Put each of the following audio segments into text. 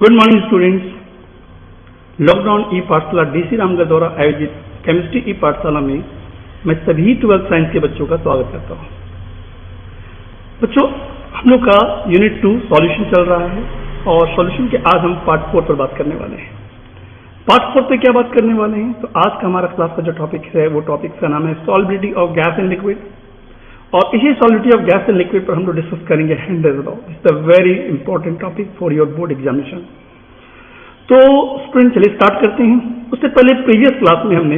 Good morning students. Lockdown ई पाठशाला DC Ramgarh द्वारा आयोजित केमिस्ट्री ई पाठशाला में मैं सभी 12th साइंस के बच्चों का स्वागत करता हूं। बच्चों, हम लोग का यूनिट 2 सॉल्यूशन चल रहा है और सॉल्यूशन के आज हम पार्ट 4 पर बात करने वाले हैं। पार्ट 4 पे क्या बात करने वाले हैं? तो आज का हमारा क्लास का जो टॉपिक है वो टॉपिक का नाम है solubility of gas and liquid, और इसी solubility of gas and liquid पर हम लोग डिस्कस करेंगे Henry's law. It's a very important topic for your board examination. तो स्टूडेंट चलिए स्टार्ट करते हैं। उससे पहले प्रीवियस क्लास में हमने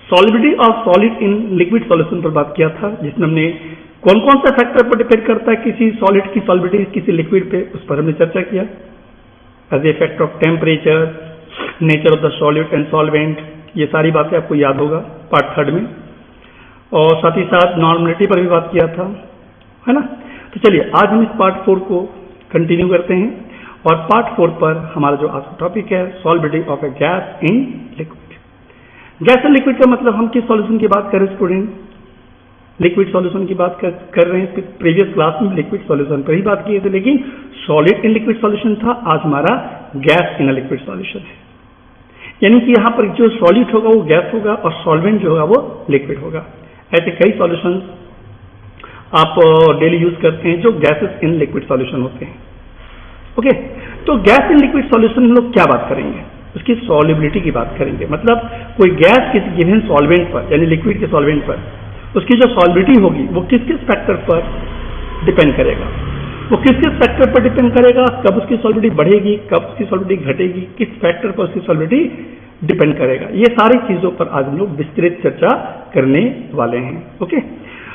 solubility of solid in liquid solution पर बात किया था, जिसमें हमने कौन कौन सा फैक्टर पर डिपेंड करता है किसी सॉलिड की सॉल्युबिलिटी किसी लिक्विड पे, उस पर हमने चर्चा किया। As a factor of temperature, nature of the solute and solvent, ये सारी बातें आपको याद होगा पार्ट 3 में। और साथ ही साथ नॉर्मलिटी पर भी बात किया था, है ना। तो चलिए आज हम इस पार्ट 4 को कंटिन्यू करते हैं, और पार्ट 4 पर हमारा जो आज का टॉपिक है solubility of A gas in liquid. Gas and liquid का मतलब हम किस सॉल्यूशन की बात कर रहे हैं स्टूडेंट? लिक्विड सॉल्यूशन की बात कर रहे हैं। प्रीवियस क्लास में लिक्विड सॉल्यूशन पर ही बात किए थे, लेकिन सॉलिड इन लिक्विड सॉल्यूशन था। आज हमारा गैस इन लिक्विड सॉल्यूशन है, यानी कि यहाँ पर जो सॉलिड होगा वो गैस होगा और सॉल्वेंट जो होगा वो लिक्विड होगा। ऐसे कई सॉल्यूशंस आप डेली यूज करते हैं जो गैसेस इन लिक्विड सॉल्यूशन होते हैं। ओके, तो गैस इन लिक्विड सॉल्यूशन में लोग क्या बात करेंगे? उसकी सॉल्युबिलिटी की बात करेंगे। मतलब कोई गैस किसी गिवन सॉल्वेंट पर, यानी लिक्विड के सॉल्वेंट पर, उसकी जो सॉल्युबिलिटी होगी वो किस किस फैक्टर पर डिपेंड करेगा? वो किस किस फैक्टर पर डिपेंड करेगा? कब उसकी सॉल्युबिलिटी बढ़ेगी, कब उसकी सॉल्युबिलिटी घटेगी, किस फैक्टर पर उसकी सॉल्युबिलिटी डिपेंड करेगा? ये सारी चीजों पर आज हम लोग विस्तृत चर्चा करने वाले हैं। ओके,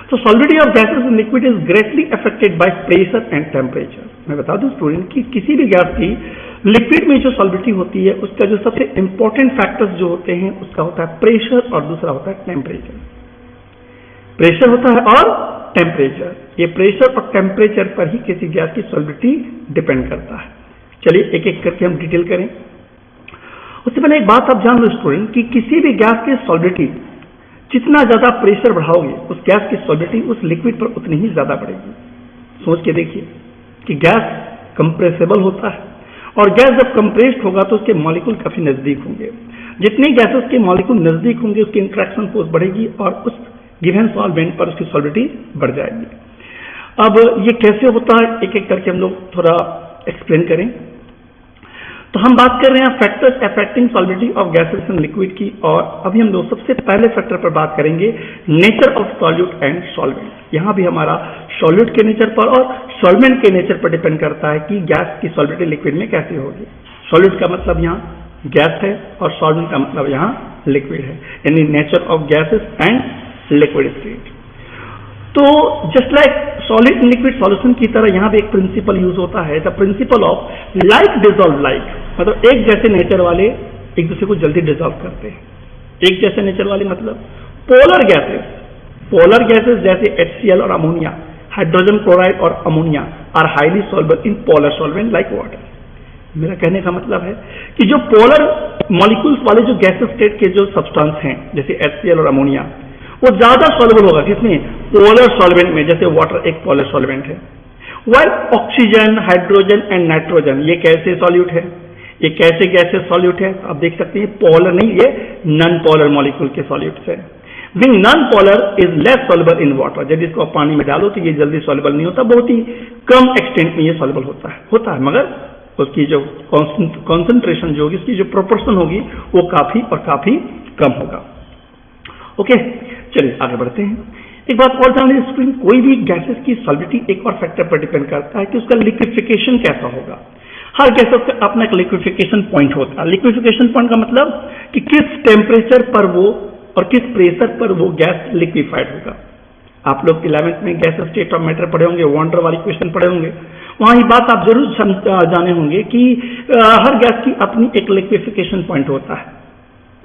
तो solubility of gases in liquid is greatly affected by pressure and temperature. मैं बता दूं स्टूडेंट कि किसी भी गैस की लिक्विड में जो सॉल्युबिलिटी होती है उसका जो सबसे इंपॉर्टेंट फैक्टर्स जो होते हैं उसका होता है प्रेशर और दूसरा होता है टेम्परेचर। प्रेशर होता है और टेम्परेचर। ये प्रेशर और टेम्परेचर पर ही किसी गैस की सॉल्युबिलिटी डिपेंड करता है। चलिए एक एक करके हम डिटेल करें। उससे पहले एक बात आप जान लो स्टूडेंट कि किसी भी गैस की सॉल्युबिलिटी जितना ज्यादा प्रेशर बढ़ाओगे उस गैस की सॉल्युबिलिटी उस लिक्विड पर उतनी ही ज्यादा बढ़ेगी। सोच के देखिए कि गैस कंप्रेसेबल होता है, और गैस जब कंप्रेस्ड होगा तो उसके मॉलिक्यूल काफी नजदीक होंगे। जितने गैसेस के मॉलिक्यूल नजदीक होंगे उसकी इंटरेक्शन फोर्स बढ़ेगी और उस गिवन सॉल्वेंट पर उसकी सॉल्युबिलिटी बढ़ जाएगी। अब ये कैसे होता है एक एक करके हम लोग थोड़ा एक्सप्लेन करें। तो हम बात कर रहे हैं factors affecting solubility of gases in liquid की, और अभी हम लोग सबसे पहले फैक्टर पर बात करेंगे nature of solute and solvent. यहां भी हमारा सॉल्यूट के नेचर पर और सॉल्वेंट के नेचर पर डिपेंड करता है कि गैस की सॉल्युबिलिटी लिक्विड में कैसी होगी। सॉल्यूट का मतलब यहाँ गैस है और सॉल्वेंट का मतलब यहाँ लिक्विड है, यानी nature of gases and liquid state. तो just like solid in liquid solution की तरह यहाँ भी एक प्रिंसिपल यूज होता है, the principle of like dissolve like. मतलब एक जैसे नेचर वाले एक दूसरे को जल्दी डिसॉल्व करते हैं। एक जैसे नेचर वाले मतलब पोलर गैसेस जैसे HCl और अमोनिया, हाइड्रोजन क्लोराइड और ammonia are highly soluble in polar solvent like water. मेरा कहने का मतलब है कि जो पोलर मॉलिक्यूल्स वाले जो गैसेस स्टेट के जो सब्सटेंस हैं जैसे HCl और अमोनिया, वो ज्यादा सॉल्युबल होगा किसमें? पोलर सॉल्वेंट में। जैसे वाटर एक पोलर सॉल्वेंट है, while oxygen, hydrogen and nitrogen ये कैसे सॉल्यूट है? ये कैसे गैसेस सॉल्यूट है? आप देख सकते हैं पोलर नहीं, ये नॉन पोलर मॉलिक्यूल के सॉल्यूट्स है। Being non polar is less soluble in water. यदि इसको पानी में डालो तो ये जल्दी सॉल्युबल नहीं होता, बहुत ही कम एक्सटेंट में ये सॉल्युबल होता है, मगर उसकी जो कॉन्सेंट्रेशन जो होगी, उसकी जो प्रोपोर्शन होगी वो काफी और काफी कम होगा। ओके, चलिए आगे बढ़ते हैं। एक बात और जान लीजिए स्टूडेंट, कोई भी गैसेस की सॉल्युबिलिटी एक और फैक्टर पर डिपेंड करता है कि उसका लिक्विफिकेशन कैसा होगा। हर गैसेस का अपना एक लिक्विफिकेशन पॉइंट होता है। लिक्विफिकेशन पॉइंट का मतलब कि किस टेम्परेचर पर वो और किस प्रेशर पर वो गैस लिक्विफाइड होगा। आप लोग 11th में गैस स्टेट ऑफ मैटर पढ़े होंगे, वॉन्डर वाली क्वेश्चन पढ़े होंगे, वहां ये बात आप जरूर जाने होंगे कि हर गैस की अपनी एक लिक्विफिकेशन पॉइंट होता है।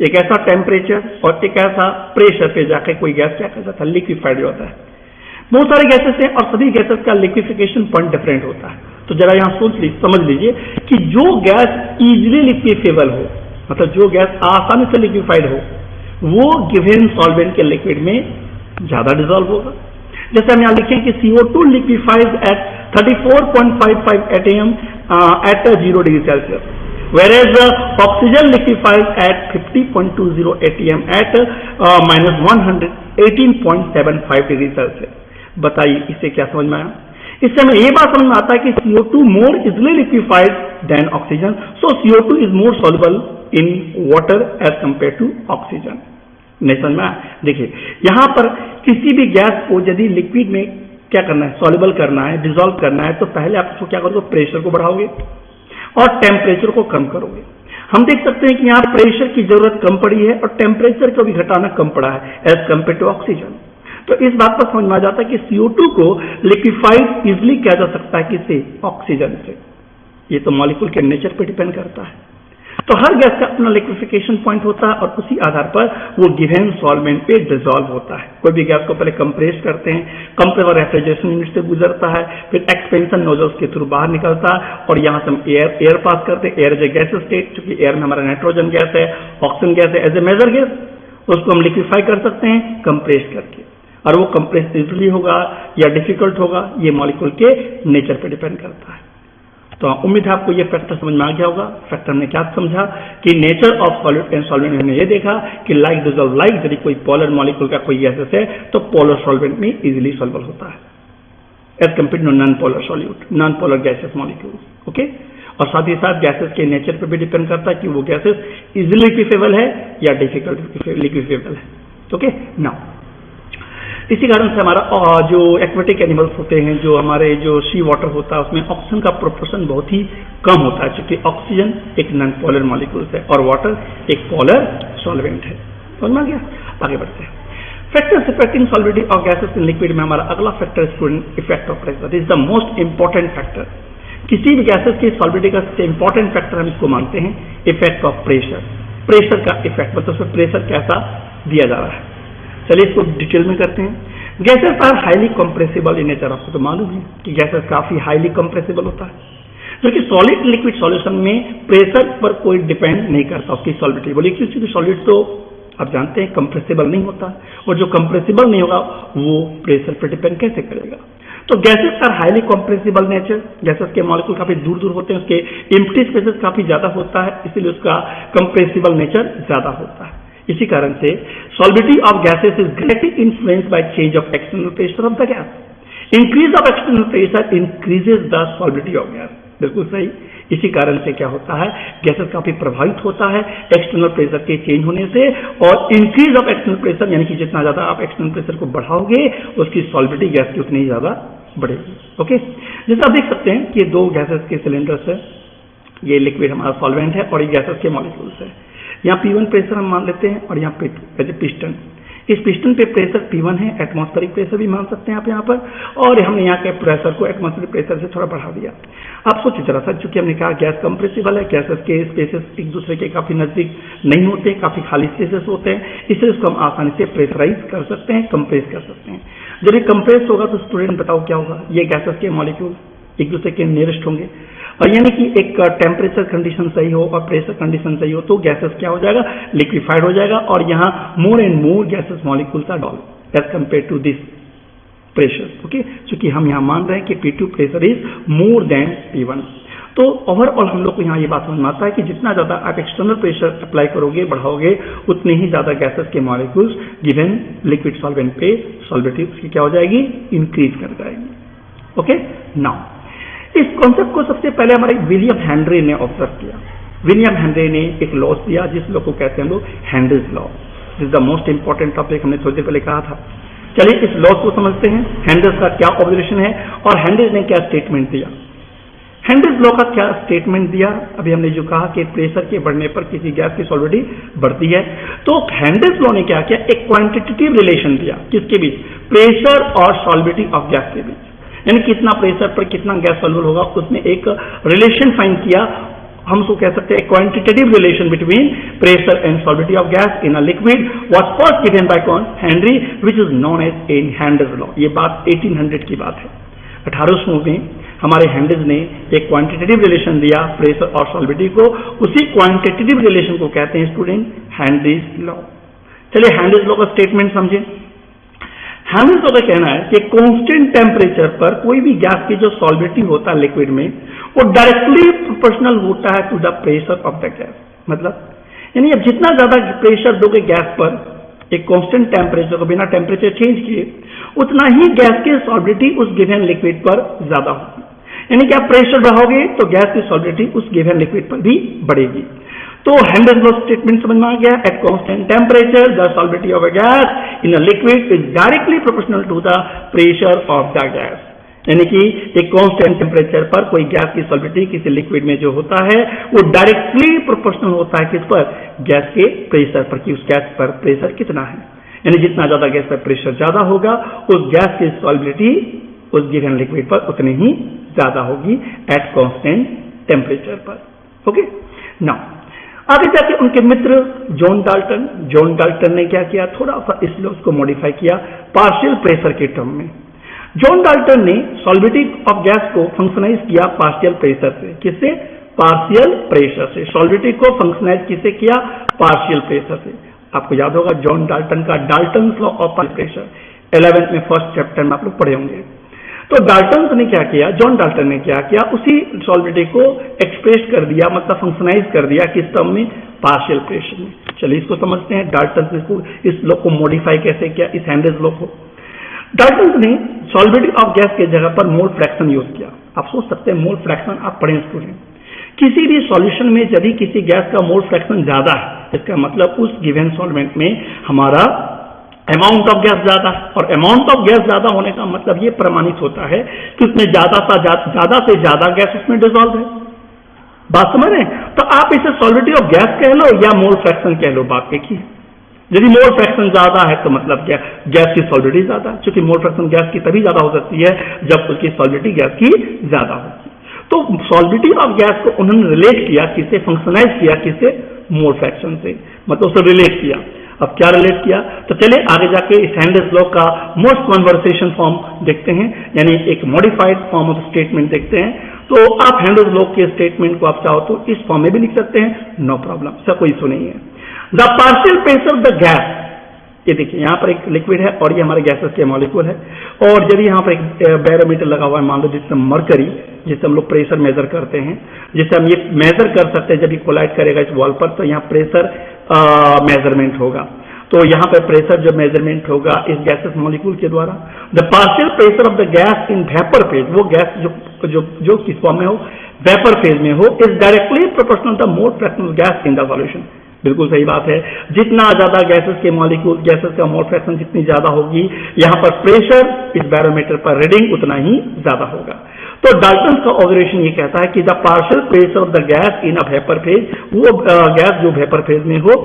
एक ऐसा टेम्परेचर और एक ऐसा प्रेशर पे जाकर कोई गैस क्या कर जाता है, लिक्विफाइड होता है। बहुत सारे गैसेस हैं और सभी गैसेस का लिक्विफिकेशन पॉइंट डिफरेंट होता है। तो जरा यहाँ समझ लीजिए कि जो गैस इजिली लिक्विफेबल हो, मतलब जो गैस आसानी से लिक्विफाइड हो, वो गिवन सॉल्वेंट के लिक्विड में ज्यादा डिसॉल्व होगा। जैसे हम यहाँ लिखें कि CO2 liquefies at 34.55 atm at 0 degree Celsius, whereas oxygen liquefies at 50.20 atm at -118.75 degree Celsius. बताइए इससे क्या समझ में आया? इससे हमें ये बात समझ में आता है कि CO2 more easily liquefied than oxygen, so CO2 is more soluble in water as compare to oxygen. नहीं समझ में आया? देखिए यहां पर किसी भी गैस को यदि लिक्विड में क्या करना है, सॉल्युबल करना है, डिसॉल्व करना है, तो पहले आप उसको क्या करोगे, प्रेशर को बढ़ाओगे और टेम्परेचर को कम करोगे। हम देख सकते हैं कि यहाँ प्रेशर की जरूरत कम पड़ी है और टेम्परेचर को भी घटाना कम पड़ा है एज कंपेयर टू ऑक्सीजन। तो इस बात पर समझ में आ जाता है कि CO2 को लिक्विफाइड इजिली किया जा सकता है किससे, ऑक्सीजन से। ये तो मॉलिक्यूल के नेचर पर डिपेंड करता है। तो हर गैस का अपना लिक्विफिकेशन पॉइंट होता है और उसी आधार पर वो गिवन सॉल्वेंट पे डिसॉल्व होता है। कोई भी गैस को पहले कंप्रेस करते हैं, कंप्रेसर रेफ्रिजरेशन यूनिट से गुजरता है, फिर एक्सपेंशन नोजल्स के थ्रू बाहर निकलता है और यहाँ से हम एयर पास करते हैं। Air is a gas state, चूंकि एयर में हमारा नाइट्रोजन गैस है, ऑक्सीजन गैस है, एज ए मेजर गैस उसको हम लिक्विफाई कर सकते हैं कंप्रेस करके, और वो कंप्रेस इजिली होगा या डिफिकल्ट होगा, ये मॉलिक्यूल के नेचर पर डिपेंड करता है। तो उम्मीद है आपको ये फैक्टर समझ में आ गया होगा। फैक्टर हमने क्या समझा कि nature of solid and solvent, हमने ये देखा कि लाइक डिसॉल्व लाइक, यदि कोई पोलर मॉलिक्यूल का कोई गैसेस है तो पोलर सॉल्वेंट में इजीली सॉल्वेबल होता है as compare to non polar solute, non polar gases molecules. Okay, और साथ ही साथ गैसेस के नेचर पर भी डिपेंड करता है कि वो गैसेस इजिली लिक्विफेबल है या डिफिकल्ट लिक्विफेबल है। ओके, नाउ इसी कारण से हमारा जो एक्वेटिक एनिमल्स होते हैं, जो हमारे जो सी वाटर होता है, उसमें ऑक्सीजन का प्रोपोर्शन बहुत ही कम होता है, क्योंकि ऑक्सीजन एक नॉन पोलर मॉलिक्यूल है और वाटर एक पोलर सॉल्वेंट है। समझ में आ गया? आगे बढ़ते हैं। Factors affecting solubility of gases in liquid में हमारा अगला factor student effect of pressure is the most important factor. किसी भी गैसेस की सॉल्विटी का सबसे इंपॉर्टेंट फैक्टर हम इसको मानते हैं इफेक्ट ऑफ प्रेशर। प्रेशर का इफेक्ट मतलब उसमें प्रेशर कैसा दिया जा रहा है। चलिए इसको डिटेल में करते हैं। Gases are highly compressible in nature, आपको तो मालूम है कि गैसेस काफी हाईली कंप्रेसिबल होता है, जो कि सॉलिड लिक्विड सॉल्यूशन में प्रेशर पर कोई डिपेंड नहीं करता उसकी सॉल्विटी। बोलिए क्योंकि सॉलिड तो आप जानते हैं कंप्रेसिबल नहीं होता, और जो कंप्रेसिबल नहीं होगा वो प्रेशर पर डिपेंड कैसे करेगा। तो gases are highly compressible nature, gases के मॉलिक्यूल काफी दूर दूर होते हैं, उसके एम्प्टी स्पेसेस काफी ज्यादा होता है, इसीलिए उसका कंप्रेसिबल नेचर ज्यादा होता है। इसी कारण से solubility of gases is greatly influenced by change of external pressure of the gas. Increase of external pressure increases the solubility of gas. बिल्कुल सही। इसी कारण से क्या होता है, गैसेस काफी प्रभावित होता है एक्सटर्नल प्रेशर के चेंज होने से, और इंक्रीज ऑफ एक्सटर्नल प्रेशर यानी कि जितना ज्यादा आप एक्सटर्नल प्रेशर को बढ़ाओगे उसकी सॉल्विटी गैस की उतनी ज्यादा बढ़ेगी। ओके, जैसे आप देख सकते हैं कि ये दो गैसेस के सिलेंडर्स है, ये लिक्विड हमारा सॉल्वेंट है और ये गैसेस के मॉलिक्यूल्स है। यहाँ P1 प्रेशर हम मान लेते हैं और यहाँ P2 एज ए पिस्टन। इस पिस्टन पे प्रेशर P1 है, एटमॉस्फेरिक प्रेशर भी मान सकते हैं आप यहाँ पर, और हमने यहाँ के प्रेशर को एटमॉस्फेरिक प्रेशर से थोड़ा बढ़ा दिया। आप सोचो जरा सा, चूंकि हमने कहा गैस कंप्रेसिबल है, गैसेस के स्पेसेस एक दूसरे के काफी नजदीक नहीं होते, काफी खाली स्पेसेस होते हैं, इसलिए उसको हम आसानी से प्रेशराइज कर सकते हैं, कंप्रेस कर सकते हैं। जब ये कंप्रेस होगा तो स्टूडेंट बताओ क्या होगा, ये गैसेस के मॉलिक्यूल एक दूसरे के नियरेस्ट होंगे, और यानी कि एक टेम्परेचर कंडीशन सही हो और प्रेशर कंडीशन सही हो तो गैसेस क्या हो जाएगा, लिक्विफाइड हो जाएगा, और यहाँ more and more gases molecules are dissolved as compare to this pressure. Okay, क्योंकि हम यहाँ मान रहे हैं कि P2 pressure is more than P1। तो ओवरऑल हम लोग को यहाँ ये बात समझ में आता है कि जितना ज्यादा आप एक्सटर्नल प्रेशर अप्लाई करोगे, बढ़ाओगे, उतने ही ज्यादा गैसेस के मॉलिक्यूल्स गिवन लिक्विड सॉल्वेंट पे सॉल्विटी उसकी क्या हो जाएगी, इंक्रीज कर जाएगी। ओके, नाउ इस कॉन्सेप्ट को सबसे पहले हमारे विलियम हेनरी ने ऑब्जर्व किया। विलियम हेनरी ने एक लॉ दिया जिस लॉ को कहते हैं हम लोग Henry's law. This is the most important topic, हमने थोड़ी देर पहले कहा था। चलिए इस लॉ को समझते हैं, हेनरीज का क्या ऑब्जर्वेशन है और हेनरीज ने क्या स्टेटमेंट दिया। हेनरीज लॉ का क्या स्टेटमेंट दिया, अभी हमने जो कहा कि प्रेशर के बढ़ने पर किसी गैस की सॉल्विटी बढ़ती है, तो हेनरीज लॉ ने क्या किया, एक क्वांटिटेटिव रिलेशन दिया किसके बीच, प्रेशर और सॉल्विटी ऑफ गैस के बीच, यानी कितना प्रेशर पर कितना गैस सॉल्युबल होगा, उसमें एक रिलेशन फाइंड किया। हम उसको कह सकते हैं quantitative relation between pressure and solubility of gas in a liquid was first given by कौन, Henry, which is known as in Henry's law. ये बात 1800 की बात है। 1800 में हमारे हेनरीज ने एक क्वांटिटेटिव रिलेशन दिया प्रेशर और सॉल्विटी को, उसी क्वांटिटेटिव रिलेशन को कहते हैं स्टूडेंट हेनरीज लॉ। चलिए हेनरीज लॉ का स्टेटमेंट समझे। हैंड्स लॉ का कहना है कि कांस्टेंट टेम्परेचर पर कोई भी गैस की जो सॉल्बिलिटी होता है लिक्विड में वो डायरेक्टली प्रोपोर्शनल होता है to the pressure of the gas. मतलब यानी अब जितना ज्यादा प्रेशर दोगे गैस पर एक कांस्टेंट टेम्परेचर को बिना टेम्परेचर चेंज किए, उतना ही गैस की सॉल्बिलिटी उस गिवन लिक्विड पर ज्यादा होगी। यानी कि आप प्रेशर बढ़ाओगे तो गैस की सॉल्बिलिटी उस गिवन लिक्विड पर भी बढ़ेगी। तो हैंड्स लॉ स्टेटमेंट समझ में आ गया। At constant temperature the solubility of a gas in a liquid is directly proportional to the pressure of the gas. यानी कि एक कांस्टेंट टेम्परेचर पर कोई गैस की सॉल्बिलिटी किसी लिक्विड में जो होता है वो डायरेक्टली प्रोपोर्शनल होता है किस पर, गैस के प्रेशर पर, कि उस गैस पर प्रेशर कितना है। यानी जितना ज्यादा गैस पर प्रेशर ज्यादा होगा उस गैस की सॉल्बिलिटी उस गिवन लिक्विड पर उतनी ही ज्यादा होगी एट कांस्टेंट टेम्परेचर पर। ओके, नाउ आगे जाके उनके मित्र जॉन डाल्टन ने क्या किया, थोड़ा सा इस लॉ को मॉडिफाई किया पार्शियल प्रेशर के टर्म में। जॉन डाल्टन ने सॉल्बिलिटी ऑफ गैस को फंक्शनाइज किया पार्शियल प्रेशर से। किससे? पार्शियल प्रेशर से। सॉल्बिलिटी को फंक्शनाइज किससे किया? पार्शियल प्रेशर से। आपको याद होगा जॉन डाल्टन का Dalton's law of pressure 11th में फर्स्ट चैप्टर में आप लोग पढ़े होंगे। तो डाल्टन ने क्या किया, जॉन डाल्टन ने क्या किया, उसी सॉल्बिलिटी को एक्सप्रेस कर दिया, मतलब फंक्शनाइज कर दिया किस टर्म में? पार्शियल प्रेशर में। चलिए इसको समझते हैं डाल्टन ने इस लॉ को मॉडिफाई कैसे किया, इस हैंड्स लॉ को। डाल्टन ने सॉल्बिलिटी ऑफ गैस के जगह पर मोल फ्रैक्शन यूज किया। आप सोच सकते हैं मोल फ्रैक्शन, आप पढ़े स्टूडेंट, किसी भी सॉल्यूशन में यदि किसी गैस का मोल फ्रैक्शन ज्यादा है, इसका मतलब उस गिवन सॉल्वेंट में हमारा अमाउंट ऑफ गैस ज्यादा है, और अमाउंट ऑफ गैस ज्यादा होने का मतलब ये प्रमाणित होता है कि उसमें ज्यादा से ज्यादा गैस उसमें डिसॉल्व है। बात समझ रहे हैं? तो आप इसे सॉल्बिलिटी ऑफ गैस कह लो या मोल फ्रैक्शन कह लो, बात एक ही। यदि मोल फ्रैक्शन ज्यादा है तो मतलब क्या, गैस की सॉल्बिलिटी ज्यादा है, क्योंकि मोल फ्रैक्शन गैस की तभी ज्यादा हो सकती है जब उसकी सॉल्बिलिटी गैस की ज्यादा होगी। तो सॉल्बिलिटी ऑफ गैस को उन्होंने रिलेट किया किससे? फंक्शनाइज किया किससे? मोल फ्रैक्शन से, मतलब उसे रिलेट किया। अब क्या रिलेट किया, तो चलिए आगे जाके इस हैंड्स लॉ का मोस्ट कन्वर्सेशन फॉर्म देखते हैं, यानी एक मॉडिफाइड फॉर्म ऑफ स्टेटमेंट देखते हैं। तो आप हैंड्स लॉ के स्टेटमेंट को आप चाहो तो इस फॉर्म में भी लिख सकते हैं, नो प्रॉब्लम, इसका कोई इशू नहीं है। The partial pressure of the gas, ये देखिए यहाँ पर एक लिक्विड है और ये हमारे गैसेस के मॉलिक्यूल है, और जब यहाँ पर एक बैरोमीटर लगा हुआ है, मान लो जिससे मरकरी, जिससे हम लोग प्रेशर मेजर करते हैं, जिससे हम ये मेजर कर सकते हैं जब ये कोलाइड करेगा इस वॉल पर, तो यहाँ प्रेशर मेजरमेंट होगा। तो यहाँ पर प्रेशर जो मेजरमेंट होगा इस गैसेस मॉलिक्यूल के द्वारा। The partial pressure of the gas in vapour phase, वो गैस जो किस फॉर्म में हो, वेपर फेज में हो, is directly proportional the mole fraction of gas in the solution. बिल्कुल सही बात है, जितना ज्यादा गैसेस के मॉलिक्यूल, गैसेस का मोल फ्रैक्शन जितनी ज्यादा होगी, यहाँ पर प्रेशर इस बैरोमीटर पर रीडिंग उतना ही ज्यादा होगा। तो डाल्टन का ऑब्जर्वेशन ये कहता है कि the partial pressure of the gas in a vapour phase, वो गैस जो वेपर फेज में हो,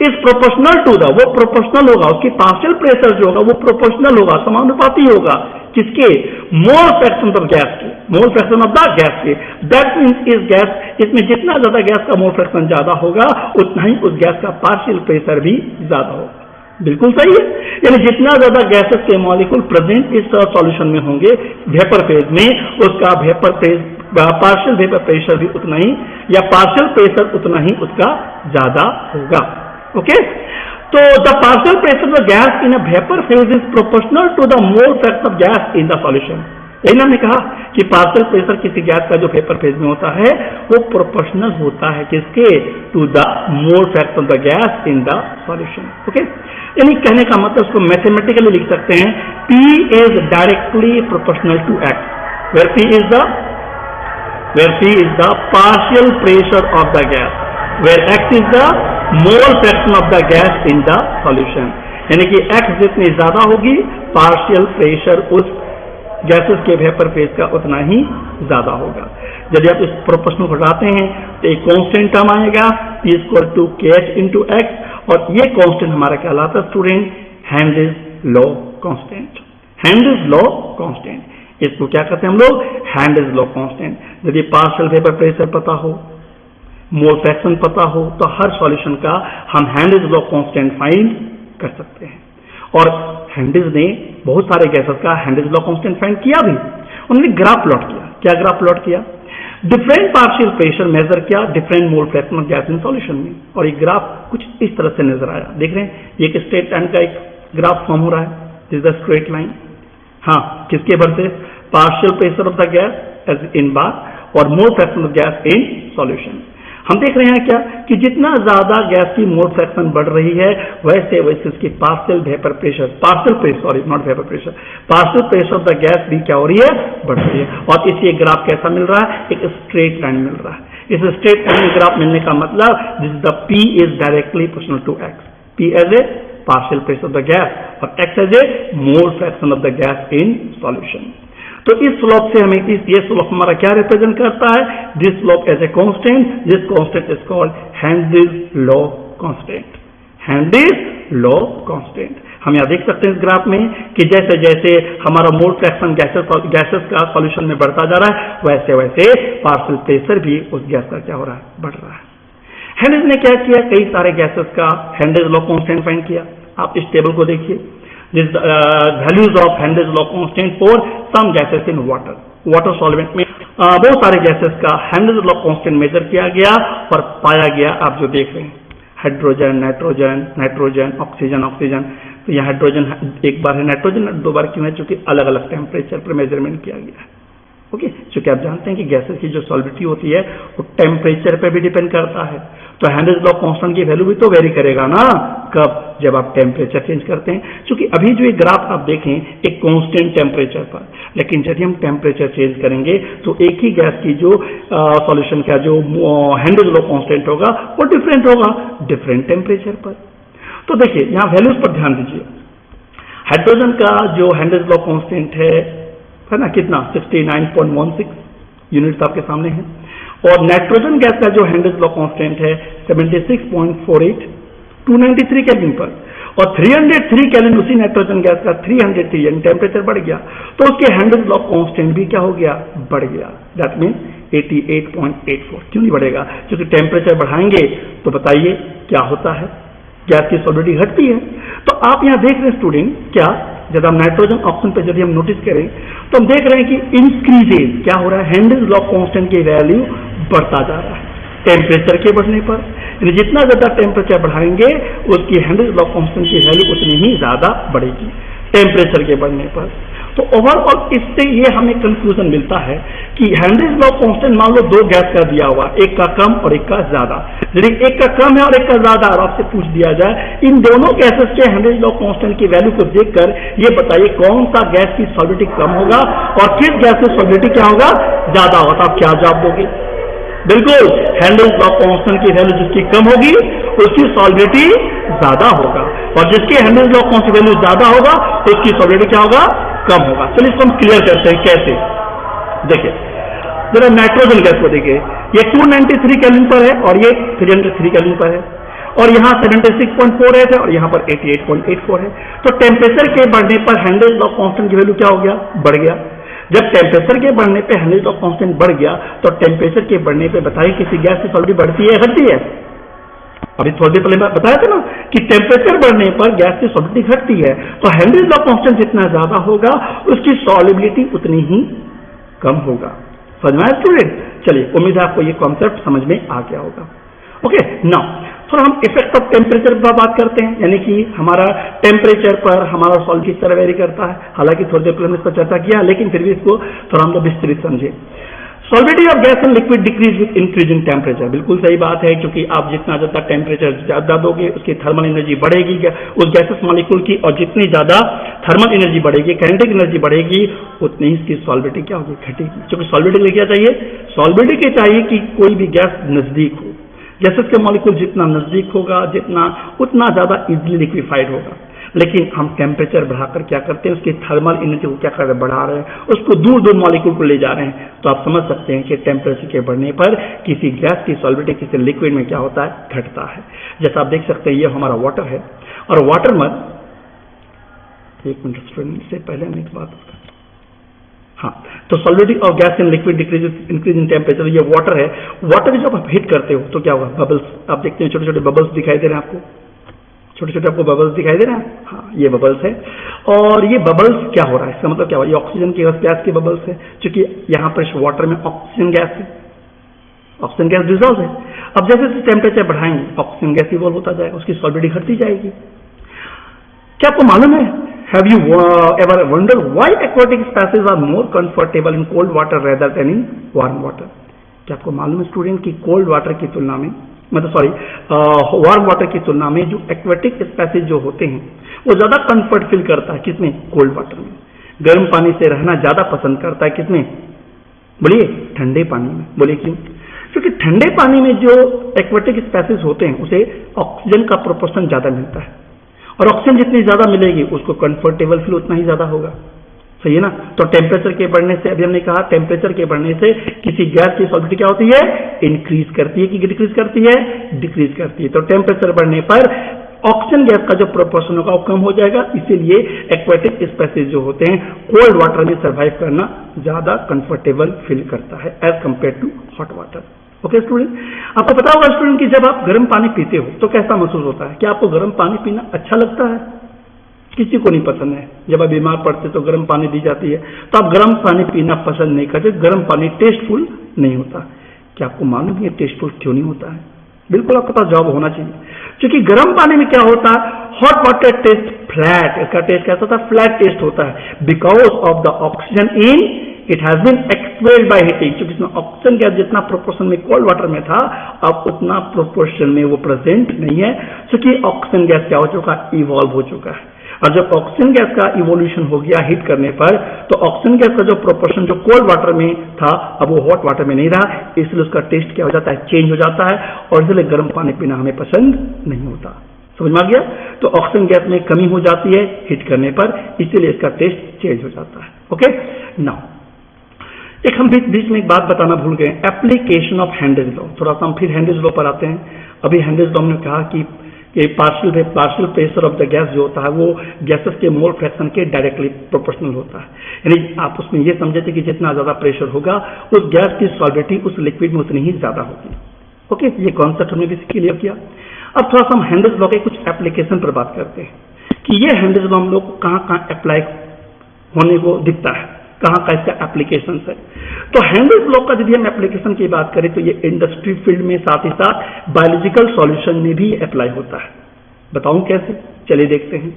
इज प्रोपोर्शनल टू द, वो प्रोपोर्शनल होगा, उसकी पार्शियल प्रेशर जो होगा वो प्रोपोर्शनल होगा, समानुपाती होगा किसके? मोल फ्रैक्शन ऑफ गैस के, मोल फ्रैक्शन ऑफ द गैस के। दैट मीन्स इस गैस, इसमें जितना ज्यादा गैस का मोल फ्रैक्शन ज्यादा होगा उतना ही उस गैस का पार्शियल प्रेशर भी ज्यादा होगा। बिल्कुल सही है, यानी जितना ज्यादा गैसेस के मॉलिक्यूल प्रेजेंट इस सॉल्यूशन में होंगे वेपर फेज में, उसका vapour phase partial vapour pressure भी उतना ही, या पार्शियल प्रेशर उतना ही उसका ज्यादा होगा। ओके, तो the partial pressure of gas in a vapour phase is proportional to the mole fraction of gas in the solution. यही हमने कहा कि पार्शियल प्रेशर किसी गैस का जो वेपर फेज में होता है वो प्रोपोर्शनल होता है किसके? To the mole fraction of the gas in the solution. Okay, यानी कहने का मतलब उसको मैथमेटिकली लिख सकते हैं, P is directly proportional to X, where P is the partial pressure of the gas, where X is the mole fraction of the gas in the solution। यानी कि X जितनी ज्यादा होगी पार्शियल प्रेशर उस gases के vapour phase का उतना ही ज्यादा होगा। यदि आप इस प्रोपोर्शनल को हटाते हैं तो एक कांस्टेंट टर्म आएगा P equal to KH into X, और ये कांस्टेंट हमारा कहलाता है student hands law constant. Hands law constant, इसको क्या कहते हैं हम लोग? Hands law constant. यदि पार्शियल वेपर प्रेशर पता हो, मोल फ्रैक्शन पता हो, तो हर सॉल्यूशन का हम हैंड्स लॉ कांस्टेंट फाइंड कर सकते हैं। और हैंड्स ने बहुत सारे गैसेस का हैंड्स लॉ कांस्टेंट फाइंड किया भी। उन्होंने ग्राफ प्लॉट किया। क्या ग्राफ प्लॉट किया? डिफरेंट पार्शियल प्रेशर मेजर किया different mole fraction of gas in solution में, और ये ग्राफ कुछ इस तरह से नजर आया। देख रहे हैं, ये एक स्ट्रेट लाइन का एक ग्राफ फॉर्म हो रहा है, this is the straight line. हाँ, किसके versus? Partial pressure of the gas as in bar और mole fraction of gas in solution. हम देख रहे हैं क्या कि जितना ज्यादा गैस की मोल फ्रैक्शन बढ़ रही है वैसे वैसे उसकी partial vapour pressure, partial pressure, sorry not vapour pressure, partial pressure of the gas भी क्या हो रही है? बढ़ रही है। और इसे ग्राफ कैसा मिल रहा है? एक स्ट्रेट लाइन मिल रहा है। इस स्ट्रेट लाइन ग्राफ मिलने का मतलब this the P is directly proportional to X, P as a partial pressure of the gas और X as a mole fraction of the gas in solution. तो इस slope से हमें ये स्लोप हमारा क्या रिप्रेजेंट करता है? This slope as a constant, this constant is called Henry's law constant, Henry's law constant. हम यहाँ देख सकते हैं इस ग्राफ में कि जैसे जैसे हमारा मोल फ्रैक्शन गैसेस का सॉल्यूशन में बढ़ता जा रहा है वैसे वैसे पार्शियल प्रेशर भी उस गैस का क्या हो रहा है? बढ़ रहा है। हेनरीज ने क्या किया? कई सारे गैसेस का हेनरीज लॉ कांस्टेंट फाइंड किया। आप इस टेबल को देखिए, this values of Henry's law constant for some gases in water, water solvent में बहुत सारे गैसेस का हेनरीज लॉ कांस्टेंट मेजर किया गया और पाया गया, आप जो देख रहे हैं, hydrogen, nitrogen, nitrogen, oxygen, oxygen. तो यहाँ हाइड्रोजन एक बार है, नाइट्रोजन दो बार क्यों है? चूंकि अलग अलग टेम्परेचर पर मेजरमेंट किया गया है। ओके, क्योंकि आप जानते हैं कि गैसेस की जो सॉल्विटी होती है वो टेम्परेचर पे भी डिपेंड करता है। तो हेनरीज लॉ कांस्टेंट की वैल्यू भी तो वेरी करेगा ना, कब? जब आप टेम्परेचर चेंज करते हैं। क्योंकि अभी जो ये ग्राफ आप देखें एक कांस्टेंट टेम्परेचर पर, लेकिन जब हम टेम्परेचर चेंज करेंगे तो एक ही गैस की जो सॉल्यूशन का जो हेनरीज लॉ कांस्टेंट होगा वो डिफरेंट होगा डिफरेंट टेम्परेचर पर। तो देखिए यहाँ वैल्यूज पर ध्यान दीजिए। हाइड्रोजन का जो हेनरीज लॉ कांस्टेंट है ना, कितना? 69.16 यूनिट्स आपके सामने है। और नाइट्रोजन गैस का जो हेनरीज लॉ कांस्टेंट है 76.48, 293 केल्विन पर। और 303 केल्विन उसी नाइट्रोजन गैस का 303, यानी टेम्परेचर बढ़ गया तो उसके हेनरीज लॉ कांस्टेंट भी क्या हो गया? बढ़ गया। That mean 88.84। क्यों नहीं बढ़ेगा? क्योंकि टेम्परेचर बढ़ाएंगे तो बताइए क्या होता है? गैस की सॉलिडिटी घटती है। तो आप यहां देख रहे हैं स्टूडेंट, क्या जब हम नाइट्रोजन ऑप्शन पे यदि हम नोटिस करें तो हम देख रहे हैं कि इंक्रीजेज क्या हो रहा है? हेनरीज लॉ कांस्टेंट की वैल्यू बढ़ता जा रहा है टेम्परेचर के बढ़ने पर। जितना ज्यादा टेम्परेचर बढ़ाएंगे उसकी हेनरीज लॉ कांस्टेंट की वैल्यू उतनी ही ज्यादा बढ़ेगी टेम्परेचर के बढ़ने पर। तो ओवरऑल इससे ये हमें कंक्लूजन मिलता है कि हेनरीज लॉ कांस्टेंट मान लो दो गैस का दिया हुआ, एक का कम और एक का ज्यादा। यदि एक का कम है और एक का ज्यादा, और आपसे पूछ दिया जाए इन दोनों गैसेस के हेनरीज लॉ कांस्टेंट की वैल्यू को देखकर ये बताइए कौन सा गैस की सॉलिडिटी कम होगा और किस गैस की सॉलिडिटी क्या होगा? ज्यादा होगा। तो आप क्या जवाब दोगे? बिल्कुल, हेनरीज लॉ कांस्टेंट की वैल्यू जिसकी कम होगी उसकी सॉलिडिटी ज्यादा होगा, और जिसकी हेनरीज लॉ कांस्टेंट वैल्यू ज्यादा होगा उसकी सॉलिडिटी क्या होगा? कम होगा। चलिए इसको हम क्लियर करते हैं कैसे। देखिए जरा नाइट्रोजन गैस को देखिए, ये 293 केल्विन पर है और ये 303 केल्विन पर है, और यहाँ 76.48 है और यहाँ पर 88.84 है। तो टेम्परेचर के बढ़ने पर हेनरीज लॉ कांस्टेंट की वैल्यू क्या हो गया? बढ़ गया। जब टेम्परेचर के बढ़ने पे हेनरीज लॉ कांस्टेंट बढ़ गया तो टेम्परेचर के बढ़ने पे बताइए किसी गैस की सॉलिडिटी बढ़ती है घटती है? अभी थोड़ी देर पहले बताया था ना कि टेम्परेचर बढ़ने पर गैस की सॉलिडिटी घटती है। तो हेनरीज लॉ कांस्टेंट जितना ज्यादा होगा उसकी सॉलिबिलिटी उतनी ही कम होगा। समझ में आया स्टूडेंट? चलिए उम्मीद है आपको ये कॉन्सेप्ट समझ में आ गया होगा। ओके, नाउ थोड़ा हम इफेक्ट ऑफ टेम्परेचर पर बात करते हैं, यानी कि हमारा टेम्परेचर पर हमारा सॉल्व किस तरह वेरी करता है। हालांकि थोड़ी देर पहले हमने इस पर चर्चा किया, लेकिन फिर भी इसको थोड़ा हम लोग विस्तृत समझे। Solubility of gas and liquid decrease with increasing temperature. बिल्कुल सही बात है, क्योंकि आप जितना ज्यादा टेम्परेचर ज्यादा दोगे उसकी थर्मल एनर्जी बढ़ेगी उस गैसेस मॉलिक्यूल की, और जितनी ज्यादा थर्मल एनर्जी बढ़ेगी, काइनेटिक एनर्जी बढ़ेगी, उतनी ही इसकी सॉलिबिलिटी क्या होगी? घटेगी। क्योंकि सॉलिबिलिटी के लिए क्या चाहिए? सॉलिबिलिटी के चाहिए कि कोई भी गैस नजदीक हो, गैसेस के मॉलिक्यूल जितना नजदीक होगा जितना उतना ज्यादा इजीली लिक्विफाइड होगा। लेकिन हम टेम्परेचर बढ़ाकर क्या करते हैं? उसकी थर्मल एनर्जी को क्या कर रहे हैं? बढ़ा रहे हैं, उसको दूर दूर मॉलिक्यूल को ले जा रहे हैं। तो आप समझ सकते हैं कि टेम्परेचर के बढ़ने पर किसी गैस की सॉलिबिलिटी किसी लिक्विड में क्या होता है? घटता है। जैसा आप देख सकते हैं ये हमारा वाटर है, और वाटर में एक मिनट स्टूडेंट से पहले मैं एक बात बता, हाँ, तो solubility of gas in liquid increase in temperature. ये वाटर है, वाटर जब आप हीट करते हो तो क्या होगा? बबल्स आप देखते हैं, छोटे छोटे बबल्स दिखाई दे रहे हैं आपको, छोटे छोटे आपको बबल्स दिखाई दे रहे हैं। हाँ, ये बबल्स है, और ये बबल्स क्या हो रहा है? इसका मतलब क्या हुआ? ये ऑक्सीजन की गैस के बबल्स है, क्योंकि यहाँ पर इस वाटर में ऑक्सीजन गैस है, ऑक्सीजन गैस डिजॉल्व है। अब जैसे जैसे टेम्परेचर बढ़ाएंगे ऑक्सीजन गैस इवॉल्व होता जाएगा, उसकी सॉलिबिलिटी घटती जाएगी। क्या आपको मालूम है Have you ever wondered why aquatic species are more comfortable in cold water rather than in warm water? क्या आपको मालूम है स्टूडेंट कि कोल्ड वाटर की तुलना में वार्म वाटर की तुलना में जो एक्वेटिक स्पेसीज जो होते हैं वो ज्यादा कंफर्ट फील करता है किसमें? कोल्ड वाटर में। गर्म पानी से रहना ज्यादा पसंद करता है किसमें? बोलिए ठंडे पानी में। बोलिए क्यों? क्योंकि ठंडे पानी में जो एक्वेटिक स्पेसीज होते हैं उसे ऑक्सीजन का प्रोपोर्शन ज्यादा मिलता है, और ऑक्सीजन जितनी ज्यादा मिलेगी उसको कंफर्टेबल फील उतना ही ज्यादा होगा। सही है ना? तो टेम्परेचर के बढ़ने से, अभी हमने कहा टेम्परेचर के बढ़ने से किसी गैस की सॉलिबिलिटी क्या होती है? इंक्रीज करती है कि डिक्रीज करती है? डिक्रीज करती है। तो टेम्परेचर बढ़ने पर ऑक्सीजन गैस का जो प्रोपोर्शन होगा वो कम हो जाएगा, इसीलिए एक्वेटिक स्पेसीज जो होते हैं कोल्ड वाटर में सर्वाइव करना ज्यादा कंफर्टेबल फील करता है as compare to hot water. Okay student, आपको पता होगा स्टूडेंट कि जब आप गर्म पानी पीते हो तो कैसा महसूस होता है? क्या आपको गर्म पानी पीना अच्छा लगता है? किसी को नहीं पसंद है। जब आप बीमार पड़ते तो गर्म पानी दी जाती है तो आप गर्म पानी पीना पसंद नहीं करते। गर्म पानी टेस्टफुल नहीं होता। क्या आपको मालूम है टेस्टफुल क्यों नहीं होता है? बिल्कुल आपके पास जवाब होना चाहिए, क्योंकि गर्म पानी में क्या होता है? हॉट वाटर टेस्ट फ्लैट, इसका टेस्ट कैसा होता है? फ्लैट टेस्ट होता है, because of the oxygen in it has been expelled by heating. क्योंकि इसमें ऑक्सीजन गैस जितना प्रोपोर्शन में कोल्ड वाटर में था अब उतना प्रोपोर्शन में वो प्रेजेंट नहीं है, क्योंकि ऑक्सीजन गैस क्या हो चुका है? इवॉल्व हो चुका है। और जब ऑक्सीजन गैस का इवोल्यूशन हो गया हीट करने पर, तो ऑक्सीजन गैस का जो प्रोपोर्शन जो कोल्ड वाटर में था अब वो हॉट वाटर में नहीं रहा, इसलिए उसका टेस्ट क्या हो जाता है? चेंज हो जाता है, और इसलिए गर्म पानी पीना हमें पसंद नहीं होता। समझ में आ गया? तो ऑक्सीजन गैस में कमी हो जाती है हीट करने पर, इसीलिए इसका टेस्ट चेंज हो जाता है। ओके, नाउ एक हम बीच में एक बात बताना भूल गए, एप्लीकेशन ऑफ हेनरीज लॉ। थोड़ा सा हम फिर हेनरीज लॉ पर आते हैं। अभी हेनरीज लॉ ने कहा कि partial pressure of the gas जो होता है वो गैसेस के मोल फ्रैक्शन के डायरेक्टली प्रोपोर्शनल होता है। यानी आप उसमें ये समझे थे कि जितना ज्यादा प्रेशर होगा उस गैस की सॉलिबिलिटी उस लिक्विड में उतनी ही ज्यादा होगी। ओके, ये कॉन्सेप्ट हमने भी क्लियर किया। अब थोड़ा सा हम हेनरीज लॉ के कुछ एप्लीकेशन पर बात करते हैं कि ये हेनरीज लॉ हम लोग को कहाँ अप्लाई होने को दिखता है, कहाँ का इसका एप्लीकेशन है। तो हेनरीज लॉ का यदि हम एप्लीकेशन की बात करें तो ये इंडस्ट्री फील्ड में साथ ही साथ बायोलॉजिकल सॉल्यूशन में भी अप्लाई होता है। बताऊं कैसे? चलिए देखते हैं।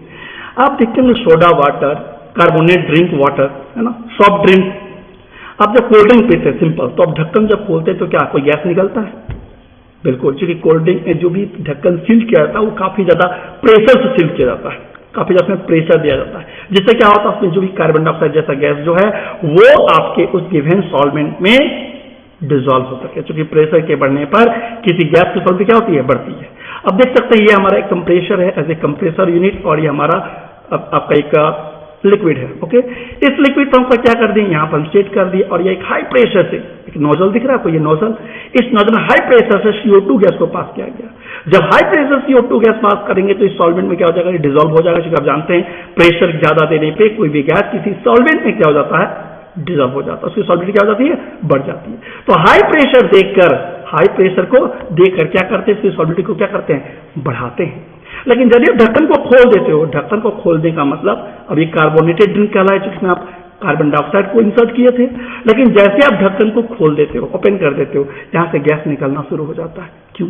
आप देखते हैं soda water, carbonate drink water, है ना, सॉफ्ट ड्रिंक। आप जब कोल्ड ड्रिंक पीते हैं सिंपल, तो आप ढक्कन जब खोलते हैं तो क्या कोई गैस निकलता है? बिल्कुल, क्योंकि कोल्ड ड्रिंक में जो भी ढक्कन सील किया जाता है वो काफी ज्यादा प्रेशर से सील किया जाता है, काफी ज्यादा उसमें प्रेशर दिया जाता है, जिससे क्या होता है उसमें जो भी कार्बन डाइऑक्साइड जैसा गैस जो है वो आपके उस गिवन सॉल्वेंट में डिसॉल्व हो सके। क्योंकि प्रेशर के बढ़ने पर किसी गैस की सॉल्वेंट क्या होती है? बढ़ती है। अब देख सकते हैं ये हमारा एक कंप्रेसर है एज ए कंप्रेसर यूनिट, और ये हमारा आपका एक लिक्विड है। ओके, इस लिक्विड पंप का क्या कर दिए? यहाँ पर सेट कर दिए, और ये एक हाई प्रेशर से एक नोजल दिख रहा है आपको, ये नोजल, इस नोजल में हाई प्रेशर से CO2 गैस को पास किया गया। जब high pressure CO2 gas pass करेंगे तो इस सॉल्वेंट में क्या हो जाएगा? डिसॉल्व हो जाएगा। क्योंकि आप जानते हैं प्रेशर ज्यादा देने पे कोई भी गैस किसी सॉल्वेंट में क्या हो जाता है? डिसॉल्व हो जाता है, उसकी सॉलिबिलिटी क्या हो जाती है? बढ़ जाती है। तो हाई प्रेशर देखकर, हाई प्रेशर को देखकर क्या करते हैं? इसकी सॉलिबिलिटी को क्या करते हैं? बढ़ाते हैं। लेकिन यदि आप ढक्कन को खोल देते हो, ढक्कन को खोलने का मतलब अभी कार्बोनेटेड ड्रिंक कहलाए जिसमें आप कार्बन डाइऑक्साइड को इंसर्ट किए थे, लेकिन जैसे आप ढक्कन को खोल देते हो, ओपन कर देते हो, यहां से गैस निकलना शुरू हो जाता है। क्यों?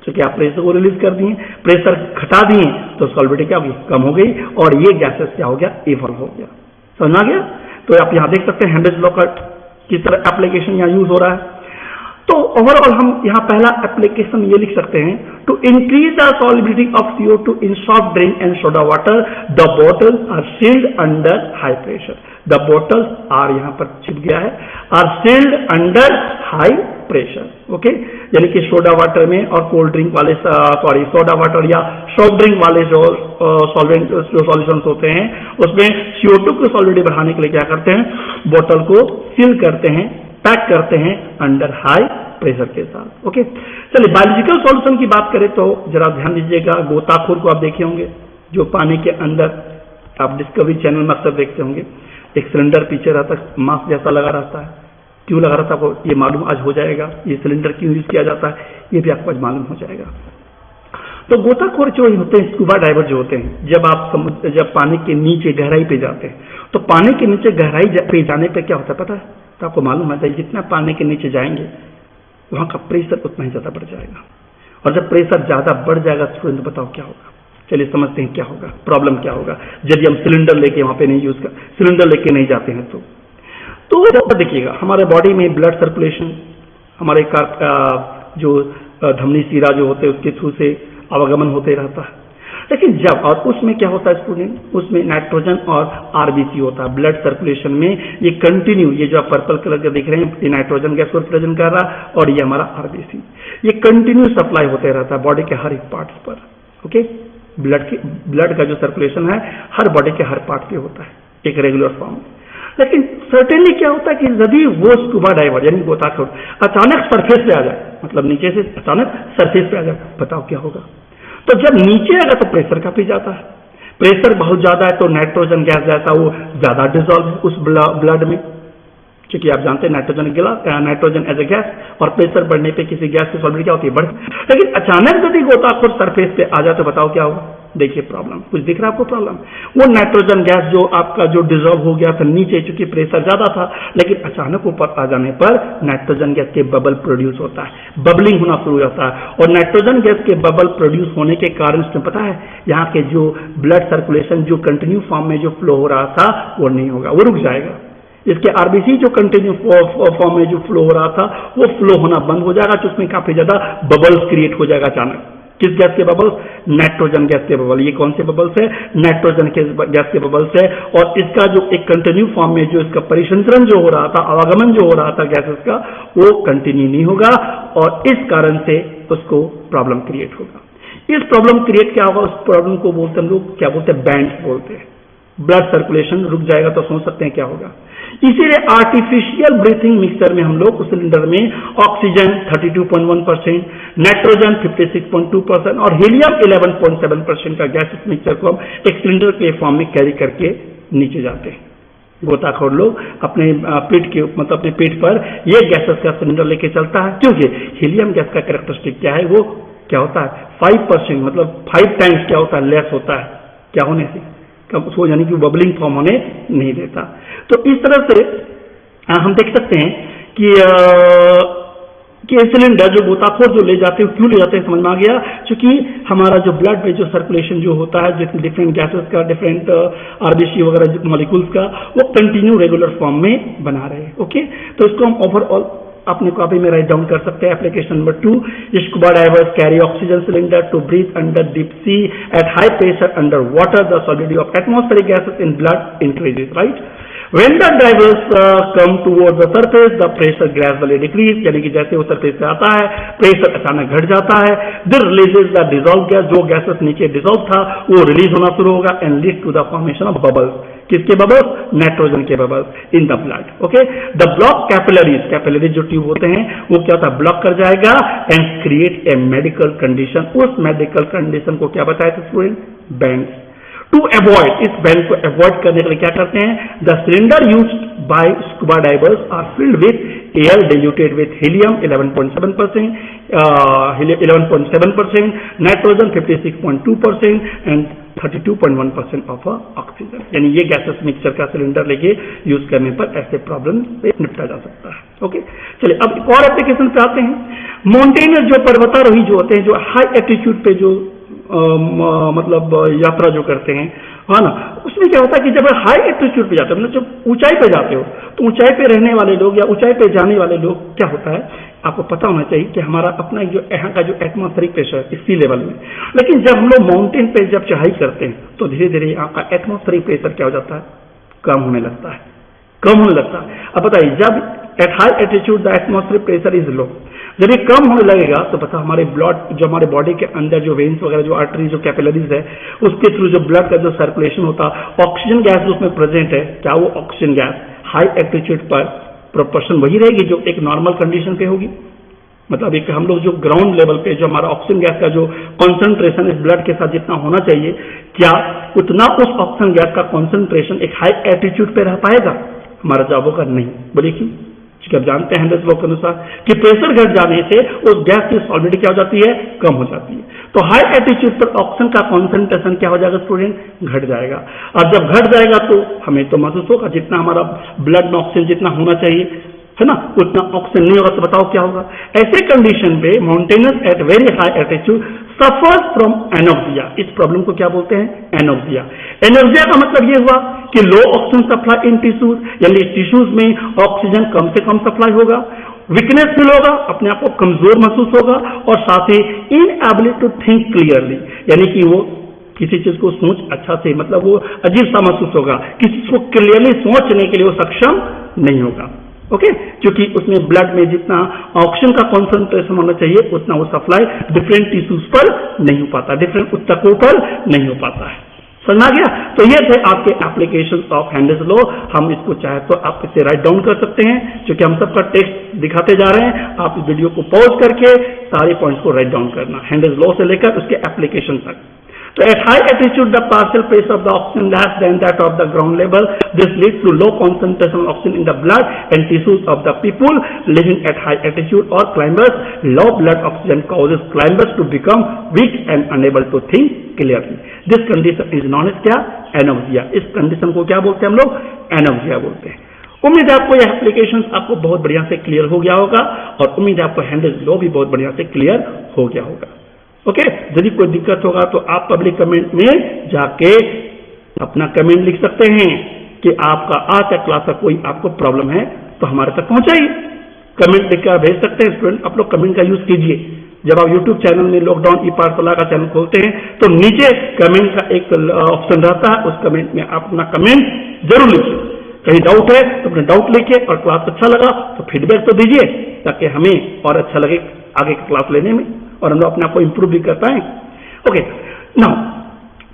क्योंकि आप प्रेशर को रिलीज कर दिए, प्रेशर घटा दिए, तो सॉलिबिलिटी क्या होगी? कम हो गई, और ये गैसेस क्या हो गया? इवॉल्व हो गया। समझ आ गया? तो आप यहां देख सकते हैं हेनरीज लॉ का किस तरह एप्लीकेशन यहां यूज हो रहा है। तो ओवरऑल हम यहां पहला एप्लीकेशन ये लिख सकते हैं, to increase the solubility of CO2 in soft drink and soda water the bottles are sealed under high pressure. The bottles are यहां पर छिप गया है, are sealed under high pressure. Okay, यानी कि सोडा वाटर में और कोल्ड ड्रिंक वाले सोडा वाटर या सॉफ्ट ड्रिंक वाले जो सॉल्वेंट जो सॉल्यूशंस होते हैं उसमें CO2 की सॉलिबिलिटी बढ़ाने के लिए क्या करते हैं? बोतल को सील करते हैं, पैक करते हैं अंडर हाई प्रेशर के साथ। ओके, चलिए बायोलॉजिकल सॉल्यूशन की बात करें तो जरा ध्यान दीजिएगा, गोताखोर को आप देखे होंगे जो पानी के अंदर, आप डिस्कवरी चैनल में अक्सर देखते होंगे, एक सिलेंडर पीछे रहता है, मास्क जैसा लगा रहता है। क्यों लगा रहता है आपको ये मालूम आज हो जाएगा। ये सिलेंडर क्यों यूज किया जाता है ये भी आपको आज मालूम हो जाएगा। तो गोताखोर जो होते हैं, स्कूबा डाइवर जो होते हैं, जब पानी के नीचे गहराई पे जाते हैं तो पानी के नीचे गहराई पे जाने पे क्या होता है पता है? तो आपको मालूम है जितना पानी के नीचे जाएंगे वहां का प्रेशर उतना ही ज्यादा बढ़ जाएगा, और जब प्रेशर ज्यादा बढ़ जाएगा स्टूडेंट बताओ क्या होगा? चलिए समझते हैं क्या होगा, प्रॉब्लम क्या होगा यदि हम सिलेंडर लेके वहां पे नहीं सिलेंडर लेके नहीं जाते हैं तो देखिएगा हमारे बॉडी में ब्लड सर्कुलेशन, हमारे जो धमनी सीरा जो होते हैं उसके थ्रू से आवागमन होते रहता है। लेकिन जब और उसमें क्या होता है स्टूडेंट, उसमें नाइट्रोजन और आरबीसी होता है ब्लड सर्कुलेशन में। ये कंटिन्यू, ये जो आप पर्पल कलर का दिख रहे हैं, ये नाइट्रोजन गैस को रिप्रेजेंट कर रहा और ये हमारा आरबीसी, ये कंटिन्यू सप्लाई होते रहता है बॉडी के हर एक पार्ट्स पर। ओके, ब्लड का जो सर्कुलेशन है हर बॉडी के हर पार्ट पे होता है एक रेगुलर फॉर्म में। लेकिन सर्टेनली क्या होता है कि यदि वो स्कूबा डाइवर यानी गोताखोर अचानक सरफेस पे आ जाए, मतलब नीचे से अचानक सरफेस पे आ जाए, बताओ क्या होगा। तो जब नीचे आएगा तो प्रेशर काफी ज्यादा है, प्रेशर बहुत ज्यादा है तो नाइट्रोजन गैस जैसा वो ज्यादा डिजॉल्व है उस ब्लड में, क्योंकि आप जानते हैं नाइट्रोजन एज ए गैस और प्रेशर बढ़ने पे किसी गैस की सॉल्वेंट क्या होती है, बढ़। लेकिन अचानक यदि गोताखोर सरफेस पे आ जाए तो बताओ क्या होगा। देखिए प्रॉब्लम कुछ दिख रहा है आपको, प्रॉब्लम वो नाइट्रोजन गैस जो आपका जो डिजॉल्व हो गया था नीचे, चूंकि प्रेशर ज्यादा था, लेकिन अचानक ऊपर आ जाने पर नाइट्रोजन गैस के बबल प्रोड्यूस होता है, बबलिंग होना शुरू हो जाता है। और नाइट्रोजन गैस के बबल प्रोड्यूस होने के कारण इसमें पता है यहाँ के जो ब्लड सर्कुलेशन जो कंटिन्यू फॉर्म में जो फ्लो हो रहा था वो नहीं होगा, वो रुक जाएगा। इसके आरबीसी जो कंटिन्यू फॉर्म में जो फ्लो हो रहा था वो फ्लो होना बंद हो जाएगा, तो उसमें काफी ज्यादा बबल्स क्रिएट हो जाएगा अचानक। किस गैस के बबल्स? नाइट्रोजन गैस के बबल। ये कौन से बबल्स है? नाइट्रोजन के गैस के बबल्स है। और इसका जो एक कंटिन्यू फॉर्म में जो इसका परिसंचरण जो हो रहा था, आवागमन जो हो रहा था गैसेस का, वो कंटिन्यू नहीं होगा और इस कारण से उसको प्रॉब्लम क्रिएट होगा। इस प्रॉब्लम क्रिएट क्या होगा, उस प्रॉब्लम को बोलते हम लोग क्या बोलते हैं, बैंड्स बोलते हैं। ब्लड सर्कुलेशन रुक जाएगा तो समझ सकते हैं क्या होगा। इसीलिए आर्टिफिशियल ब्रीथिंग मिक्सचर में हम लोग उस सिलेंडर में ऑक्सीजन 32.1%, नाइट्रोजन 56.2% और हीलियम 11.7% का गैस मिक्सचर को हम एक सिलेंडर के फॉर्म में कैरी करके नीचे जाते हैं। गोताखोर लोग अपने पेट के मतलब अपने पेट पर ये गैसेस का सिलेंडर लेके चलता है, क्योंकि हीलियम गैस का कैरेक्टरिस्टिक क्या है, वो क्या होता है 5%, मतलब 5 टाइम्स क्या होता है, लेस होता है क्या होने से, उसको यानी कि बबलिंग फॉर्म होने नहीं देता। तो इस तरह से हम देख सकते हैं कि सिलेंडर जो गोताखोर जो ले जाते हैं क्यों ले जाते हैं, समझ में आ गया। क्योंकि हमारा जो ब्लड में जो सर्कुलेशन जो होता है जितने डिफरेंट गैसेस का, डिफरेंट आरबीसी वगैरह मॉलिक्यूल्स का, वो कंटिन्यू रेगुलर फॉर्म में बना रहे हैं। ओके, तो इसको हम ओवरऑल अपने कॉपी में राइट डाउन कर सकते हैं। Application number 2, scuba divers carry oxygen cylinder to breathe under deep sea at high pressure under water, the solidity of atmospheric gases in blood increases, right. When the divers come towards the surface, the pressure gradually decrease, यानी कि जैसे वो surface पे आता है pressure अचानक घट जाता है। This releases the dissolved gas, जो गैसेस नीचे डिसॉल्व था वो रिलीज होना शुरू होगा and lead to the formation of bubbles। किसके बबल्स? नाइट्रोजन के bubbles in the blood. Okay, the block capillaries जो ट्यूब होते हैं वो क्या होता है, ब्लॉक कर जाएगा and create a medical condition. उस मेडिकल कंडीशन को क्या बताया था स्टूडेंट? बैंड्स। टू अवॉइड, इस बैंड को अवॉइड करने के लिए क्या करते हैं, the cylinder used by scuba divers are filled with air diluted with helium 11.7%, 11.7%, nitrogen 56.2% and 32.1% of oxygen. यानी ये गैसेस मिक्सचर का सिलेंडर लेके यूज करने पर ऐसे प्रॉब्लम से निपटा जा सकता है। ओके, चलिए अब एक और एप्लीकेशन पे आते हैं। माउंटेनर जो पर्वतारोही जो होते हैं, जो हाई एल्टीट्यूड पे जो मतलब यात्रा जो करते हैं, है ना, उसमें क्या होता है कि जब हाई एल्टीट्यूड पे जाते हो, मतलब जब ऊंचाई पे जाते हो, तो ऊंचाई पे रहने वाले लोग या ऊंचाई पे जाने वाले लोग क्या होता है, आपको पता होना चाहिए कि हमारा अपना जो यहाँ का जो एटमॉस्फेरिक प्रेशर इसी लेवल में, लेकिन जब हम लोग माउंटेन पे जब चढ़ाई करते हैं तो धीरे धीरे यहाँ का एटमॉस्फेरिक प्रेशर क्या हो जाता है, कम होने लगता है, कम होने लगता है। अब बताइए, जब at high altitude the atmospheric pressure is low, जब ये कम होने लगेगा तो पता हमारे ब्लड जो हमारे बॉडी के अंदर जो वेन्स वगैरह जो आर्टरी जो कैपिलरीज है उसके थ्रू जो ब्लड का जो सर्कुलेशन होता, ऑक्सीजन गैस उसमें प्रेजेंट है, क्या वो ऑक्सीजन गैस हाई एल्टीट्यूड पर प्रोपोर्शन वही रहेगी जो एक नॉर्मल कंडीशन पे होगी। मतलब एक हम लोग जो ग्राउंड लेवल पे जो हमारा ऑक्सीजन गैस का जो कॉन्सेंट्रेशन इस ब्लड के साथ जितना होना चाहिए, क्या उतना उस ऑक्सीजन गैस का कॉन्सेंट्रेशन एक हाई एल्टीट्यूड पे रह पाएगा? हमारा जवाब होगा नहीं। बोलिए क्यों? क्योंकि आप जानते हैं हेनरीज लॉ के अनुसार कि प्रेशर घट जाने से उस गैस की सॉलिडिटी क्या हो जाती है, कम हो जाती है। तो हाई एल्टीट्यूड पर ऑक्सीजन का कॉन्सेंट्रेशन क्या हो जाएगा स्टूडेंट, घट जाएगा। और जब घट जाएगा तो हमें तो महसूस होगा जितना हमारा ब्लड में ऑक्सीजन जितना होना चाहिए, है ना, उतना ऑक्सीजन नहीं होगा तो बताओ क्या होगा। ऐसे कंडीशन पे mountaineers at very high altitude suffers from anoxia. इस प्रॉब्लम को क्या बोलते हैं? एनोक्सिया। एनोक्सिया का मतलब ये हुआ कि लो ऑक्सीजन सप्लाई इन टिश्यूज, यानी टिश्यूज में ऑक्सीजन कम से कम सप्लाई होगा, वीकनेस फील होगा, अपने आप को कमजोर महसूस होगा, और साथ ही इनएबिलिटी टू थिंक क्लियरली, यानी कि वो किसी चीज को सोच अच्छा से, मतलब वो अजीब सा महसूस होगा, किसी चीज को क्लियरली सोचने के लिए वो सक्षम नहीं होगा। ओके, क्योंकि उसमें ब्लड में जितना ऑक्सीजन का कॉन्सेंट्रेशन होना चाहिए उतना वो सप्लाई डिफरेंट टिश्यूज पर नहीं हो पाता, डिफरेंट ऊतकों पर नहीं हो पाता है। समझ आ गया? तो ये थे आपके एप्लीकेशन ऑफ हेंड्स लॉ। हम इसको चाहे तो आप इसे राइट डाउन कर सकते हैं, क्योंकि हम सबका टेक्स्ट दिखाते जा रहे हैं। आप इस वीडियो को पॉज करके सारे पॉइंट्स को राइट डाउन करना, हेंड्स लॉ से लेकर उसके एप्लीकेशन तक। So at high altitude, the partial pressure of the oxygen less than that of the ground level. This leads to low concentration of oxygen in the blood and tissues of the people living at high altitude or climbers. Low blood oxygen causes climbers to become weak and unable to think clearly. This condition is known as क्या? Anoxia. इस condition को क्या बोलते हैं हम लोग? Anoxia बोलते हैं। उम्मीद है आपको यह एप्लीकेशन आपको बहुत बढ़िया से क्लियर हो गया होगा, और उम्मीद है आपको हेंड्स लॉ भी बहुत बढ़िया से क्लियर हो गया होगा। ओके, यदि कोई दिक्कत होगा तो आप पब्लिक कमेंट में जाके अपना कमेंट लिख सकते हैं कि आपका आज तक क्लास का कोई आपको प्रॉब्लम है तो हमारे तक पहुंचाइए। कमेंट लिखकर भेज सकते हैं। स्टूडेंट, आप लोग कमेंट का यूज कीजिए। जब आप यूट्यूब चैनल में लॉकडाउन ई पाठशाला का चैनल खोलते हैं तो नीचे कमेंट का एक ऑप्शन रहता है, उस कमेंट में आप अपना कमेंट जरूर लिखिए। कहीं डाउट है तो अपना डाउट लिखिए, और क्लास अच्छा लगा तो फीडबैक तो दीजिए, ताकि हमें और अच्छा लगे आगे की क्लास लेने में, और हम लोग अपने आप को इंप्रूव भी कर पाए। ओके, नाउ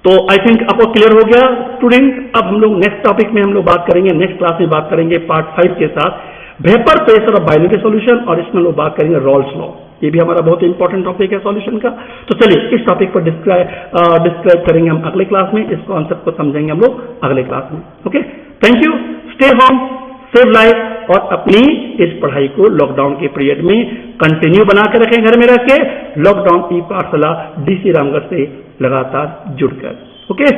तो आई थिंक आपको क्लियर हो गया स्टूडेंट। अब हम लोग नेक्स्ट टॉपिक में हम लोग बात करेंगे, नेक्स्ट क्लास में बात करेंगे पार्ट 5 के साथ vapour pressure of binary solution, और इसमें लोग बात करेंगे रॉल्स लॉ। ये भी हमारा बहुत इंपॉर्टेंट टॉपिक है सॉल्यूशन का। तो चलिए इस टॉपिक पर डिस्क्राइब करेंगे हम अगले क्लास में, इस कॉन्सेप्ट को समझेंगे हम लोग अगले क्लास में। Okay, thank you, stay home, save life, और अपनी इस पढ़ाई को लॉकडाउन के पीरियड में कंटिन्यू बना के रखें घर में रख के, लॉकडाउन ई पाठशाला DC रामगढ़ से लगातार जुड़कर। ओके।